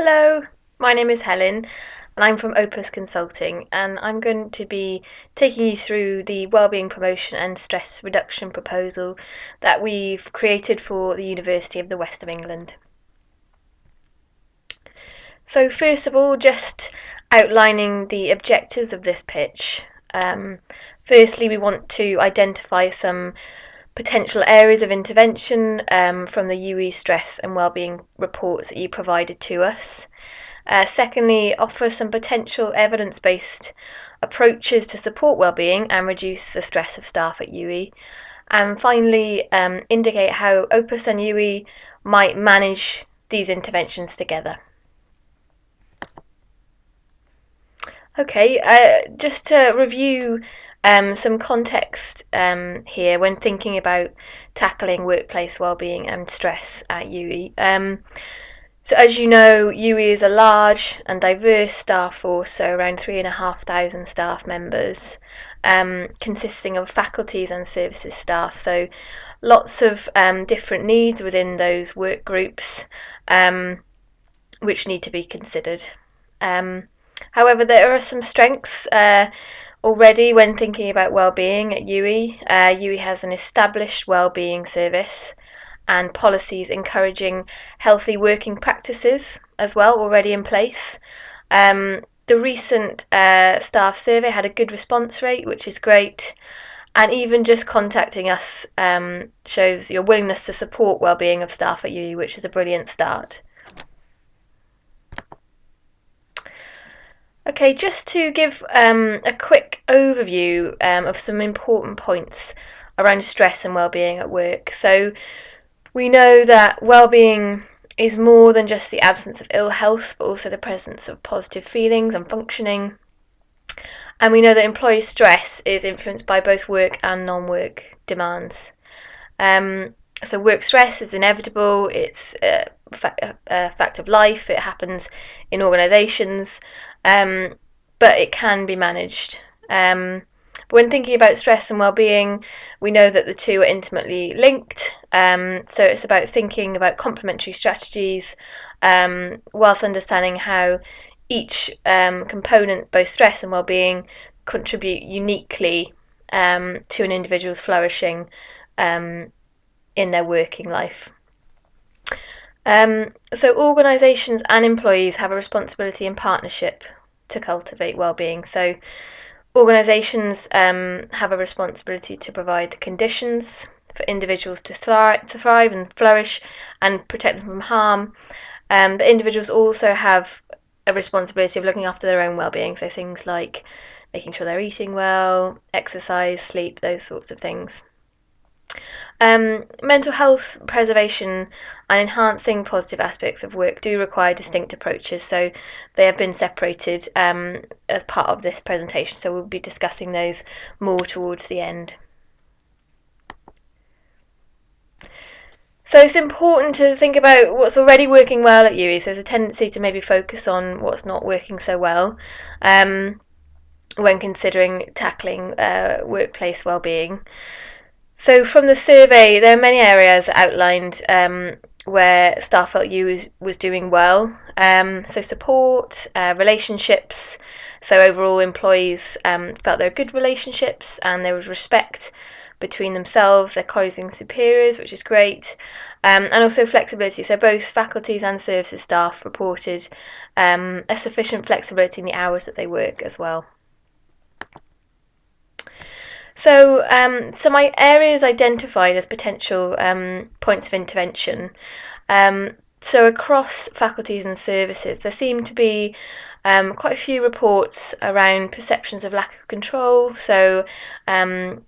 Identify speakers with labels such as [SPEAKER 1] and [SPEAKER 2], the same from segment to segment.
[SPEAKER 1] Hello, my name is Helen and I'm from Opus Consulting, and I'm going to be taking you through the Wellbeing Promotion and Stress Reduction proposal that we've created for the University of the West of England. So first of all, just outlining the objectives of this pitch. Firstly, we want to identify some potential areas of intervention from the UE stress and wellbeing reports that you provided to us. Secondly, offer some potential evidence-based approaches to support wellbeing and reduce the stress of staff at UE. And finally, indicate how Opus and UE might manage these interventions together. Okay, just to review some context here when thinking about tackling workplace wellbeing and stress at UE. So as you know, UE is a large and diverse staff force, so around 3,500 staff members, consisting of faculties and services staff. So lots of different needs within those work groups, which need to be considered. However, there are some strengths already when thinking about wellbeing at UE. UE has an established wellbeing service and policies encouraging healthy working practices as well already in place. The recent staff survey had a good response rate, which is great, and even just contacting us shows your willingness to support wellbeing of staff at UE, which is a brilliant start. Okay, just to give a quick overview of some important points around stress and wellbeing at work. So we know that wellbeing is more than just the absence of ill health, but also the presence of positive feelings and functioning. And we know that employee stress is influenced by both work and non-work demands. So work stress is inevitable, it's a fact of life, it happens in organisations, but it can be managed. When thinking about stress and well-being, we know that the two are intimately linked, so it's about thinking about complementary strategies whilst understanding how each component, both stress and well-being, contribute uniquely to an individual's flourishing in their working life. So organisations and employees have a responsibility in partnership to cultivate well-being. So organisations have a responsibility to provide the conditions for individuals to thrive and flourish and protect them from harm. But individuals also have a responsibility of looking after their own well-being, so things like making sure they're eating well, exercise, sleep, those sorts of things. Mental health preservation and enhancing positive aspects of work do require distinct approaches, so they have been separated as part of this presentation, so we'll be discussing those more towards the end. So it's important to think about what's already working well at UE, so there's a tendency to maybe focus on what's not working so well when considering tackling workplace well-being. So from the survey, there are many areas outlined where staff felt UE was doing well. So support, relationships. So overall, employees felt there were good relationships and there was respect between themselves, their colleagues and superiors, which is great. And also flexibility. So both faculties and services staff reported a sufficient flexibility in the hours that they work as well. So some areas identified as potential points of intervention. So across faculties and services, there seem to be quite a few reports around perceptions of lack of control. So around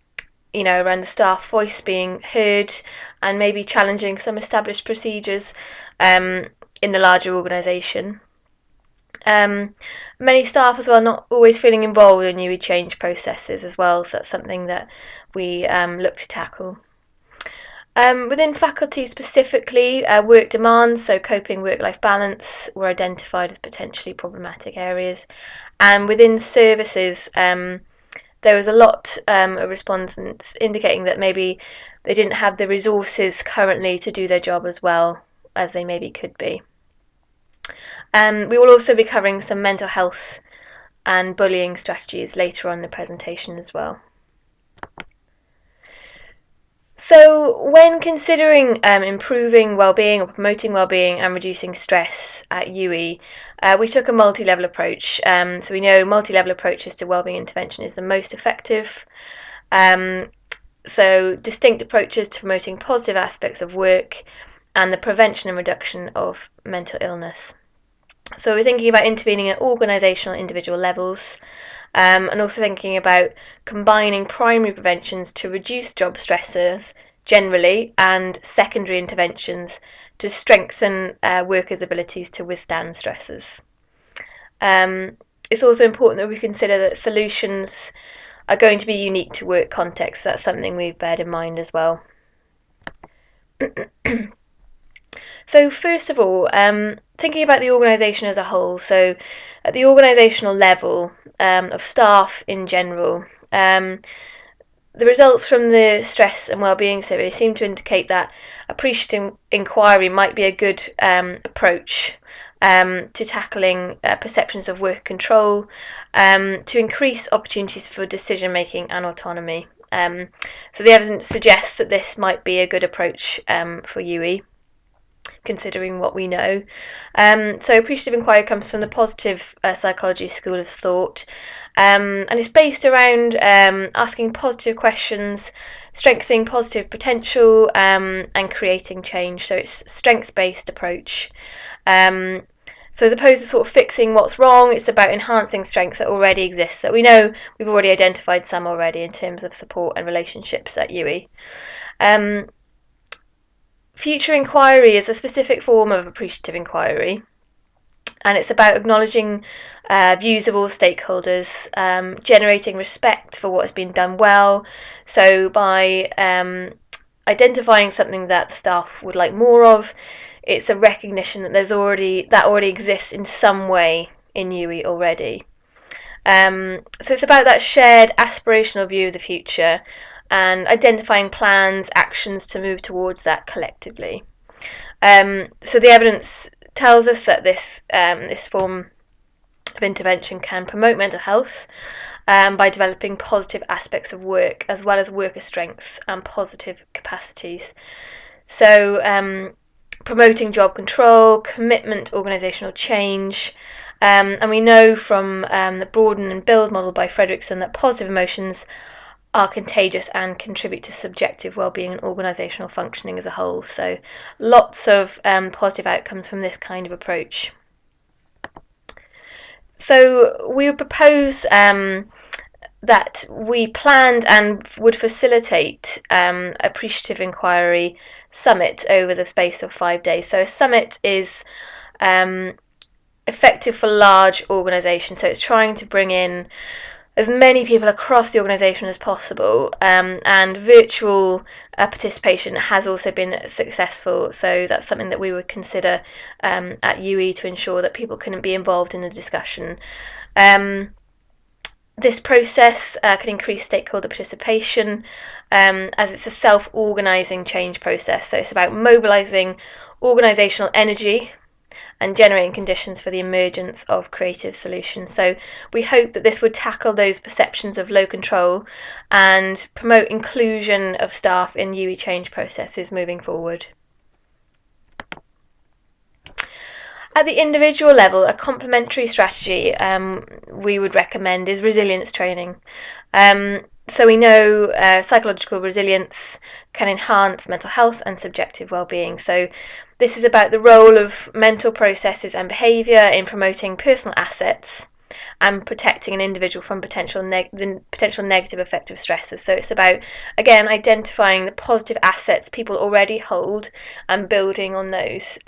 [SPEAKER 1] the staff voice being heard and maybe challenging some established procedures in the larger organisation. Many staff as well not always feeling involved in UE change processes as well, so that's something that we look to tackle. Within faculty specifically, work demands, so coping work-life balance, were identified as potentially problematic areas. And within services, there was a lot of respondents indicating that maybe they didn't have the resources currently to do their job as well as they maybe could be. We will also be covering some mental health and bullying strategies later on in the presentation as well. So when considering improving well-being or promoting well-being and reducing stress at UE, we took a multi-level approach. So we know multi-level approaches to well-being intervention is the most effective. So distinct approaches to promoting positive aspects of work and the prevention and reduction of mental illness. So we're thinking about intervening at organisational individual levels, and also thinking about combining primary preventions to reduce job stressors generally and secondary interventions to strengthen workers' abilities to withstand stresses. It's also important that we consider that solutions are going to be unique to work contexts. That's something we've beared in mind as well. So first of all, thinking about the organisation as a whole, so at the organisational level of staff in general, the results from the stress and wellbeing survey seem to indicate that appreciative inquiry might be a good approach to tackling perceptions of work control, to increase opportunities for decision making and autonomy. So the evidence suggests that this might be a good approach for UE, considering what we know. So appreciative inquiry comes from the positive psychology school of thought, and it's based around asking positive questions, strengthening positive potential, and creating change. So it's a strength-based approach. So as opposed to sort of fixing what's wrong, it's about enhancing strengths that already exist, that we know we've already identified some already in terms of support and relationships at UE. Future inquiry is a specific form of appreciative inquiry, and it's about acknowledging views of all stakeholders, generating respect for what has been done well. So by identifying something that the staff would like more of, it's a recognition that that already exists in some way in UE already. So it's about that shared aspirational view of the future and identifying plans, actions to move towards that collectively. So the evidence tells us that this form of intervention can promote mental health by developing positive aspects of work as well as worker strengths and positive capacities. So promoting job control, commitment to organisational change, and we know from the broaden and build model by Fredrickson that positive emotions are contagious and contribute to subjective well-being and organisational functioning as a whole. So lots of positive outcomes from this kind of approach. So we would propose that we planned and would facilitate appreciative inquiry summit over the space of 5 days. So a summit is effective for large organisations, so it's trying to bring in as many people across the organisation as possible, and virtual participation has also been successful, so that's something that we would consider at UE to ensure that people can be involved in the discussion. This process can increase stakeholder participation as it's a self-organising change process, so it's about mobilising organisational energy and generating conditions for the emergence of creative solutions. So we hope that this would tackle those perceptions of low control and promote inclusion of staff in UE change processes moving forward. At the individual level, a complementary strategy we would recommend is resilience training. So we know psychological resilience can enhance mental health and subjective well-being. So this is about the role of mental processes and behaviour in promoting personal assets and protecting an individual from potential negative effect of stresses. So it's about, again, identifying the positive assets people already hold and building on those.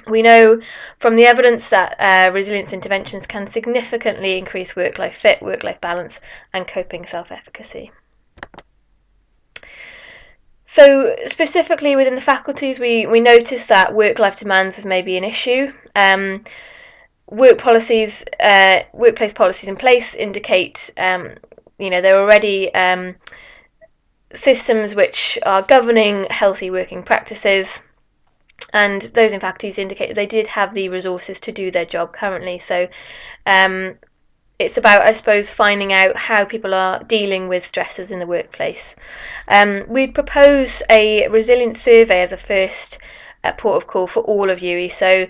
[SPEAKER 1] We know from the evidence that resilience interventions can significantly increase work-life fit, work-life balance, and coping self-efficacy. So specifically within the faculties, we noticed that work-life demands was maybe an issue. Workplace policies in place indicate, there are already systems which are governing healthy working practices. and those in faculties indicated they did have the resources to do their job currently. So it's about, I suppose, finding out how people are dealing with stresses in the workplace. We'd propose a resilience survey as a first port of call for all of UE. So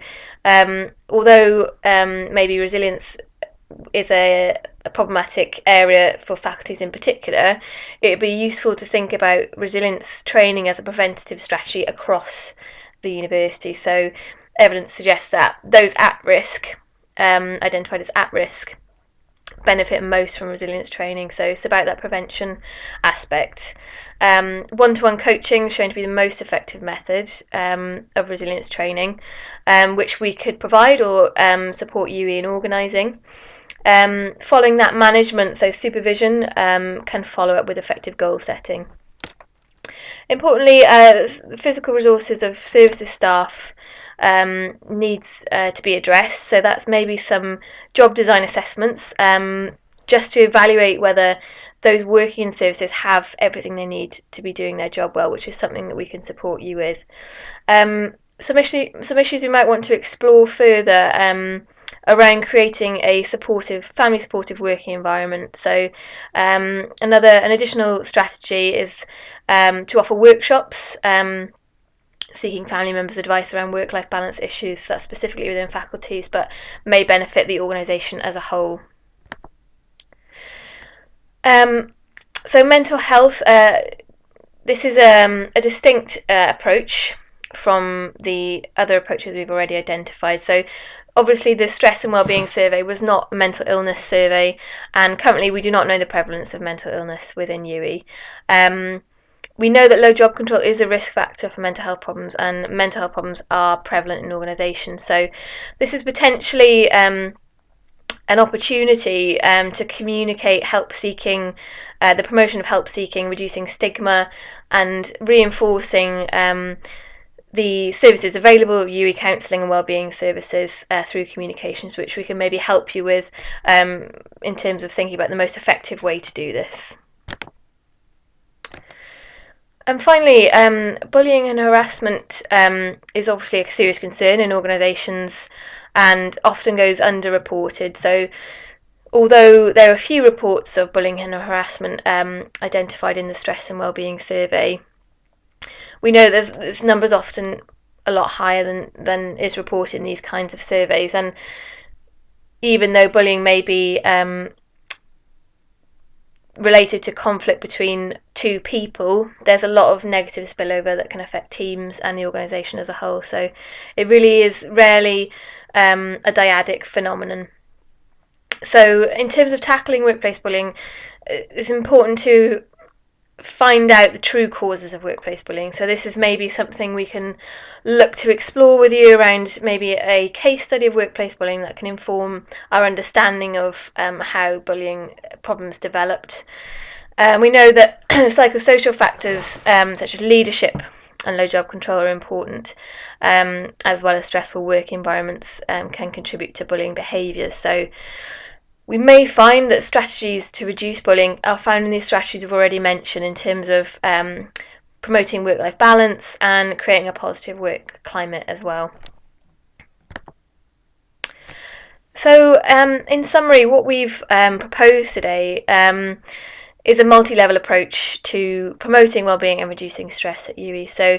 [SPEAKER 1] although maybe resilience is a problematic area for faculties in particular, it would be useful to think about resilience training as a preventative strategy across the university. So evidence suggests that those at risk, identified as at risk, benefit most from resilience training. So it's about that prevention aspect. One-to-one coaching is shown to be the most effective method of resilience training, which we could provide or support UE in organising. Following that, management, so supervision, can follow up with effective goal setting. Importantly, the physical resources of services staff needs to be addressed. So that's maybe some job design assessments, just to evaluate whether those working in services have everything they need to be doing their job well, which is something that we can support you with. Some issues we might want to explore further around creating a family supportive working environment. So an additional strategy is to offer workshops seeking family members' advice around work-life balance issues. So that's specifically within faculties, but may benefit the organisation as a whole. So mental health, this is a distinct approach from the other approaches we've already identified. So obviously the stress and wellbeing survey was not a mental illness survey, and currently we do not know the prevalence of mental illness within UE. We know that low job control is a risk factor for mental health problems, and mental health problems are prevalent in organisations. So this is potentially an opportunity to communicate help seeking, the promotion of help seeking, reducing stigma, and reinforcing the services available, UE counselling and wellbeing services through communications, which we can maybe help you with in terms of thinking about the most effective way to do this. And finally, bullying and harassment is obviously a serious concern in organisations and often goes underreported. So although there are few reports of bullying and harassment identified in the stress and wellbeing survey, we know there's numbers often a lot higher than is reported in these kinds of surveys. And even though bullying may be related to conflict between two people, there's a lot of negative spillover that can affect teams and the organisation as a whole. So it really is rarely a dyadic phenomenon. So in terms of tackling workplace bullying, it's important to find out the true causes of workplace bullying. So this is maybe something we can look to explore with you around maybe a case study of workplace bullying that can inform our understanding of how bullying problems developed. We know that psychosocial factors such as leadership and low job control are important, as well as stressful work environments can contribute to bullying behaviours. So we may find that strategies to reduce bullying are found in these strategies we've already mentioned in terms of promoting work-life balance and creating a positive work climate as well. So in summary, what we've proposed today is a multi-level approach to promoting wellbeing and reducing stress at UE. So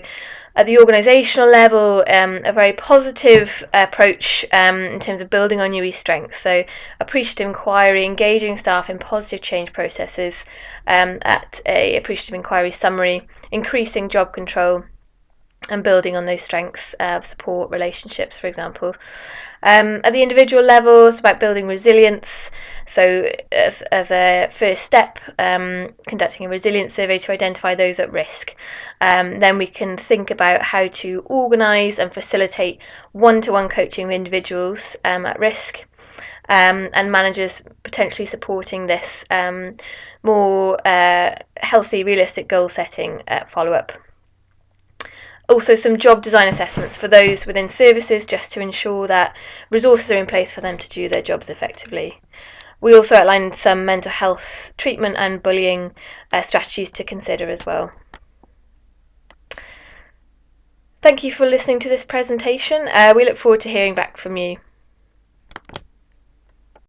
[SPEAKER 1] at the organisational level, a very positive approach in terms of building on UE strengths. So appreciative inquiry, engaging staff in positive change processes at a appreciative inquiry summary, increasing job control and building on those strengths of support relationships, for example. At the individual level, it's about building resilience. So as a first step, conducting a resilience survey to identify those at risk. Then we can think about how to organise and facilitate one-to-one coaching of individuals at risk, and managers potentially supporting this more healthy, realistic goal setting follow-up. Also some job design assessments for those within services, just to ensure that resources are in place for them to do their jobs effectively. We also outlined some mental health treatment and bullying strategies to consider as well. Thank you for listening to this presentation. We look forward to hearing back from you.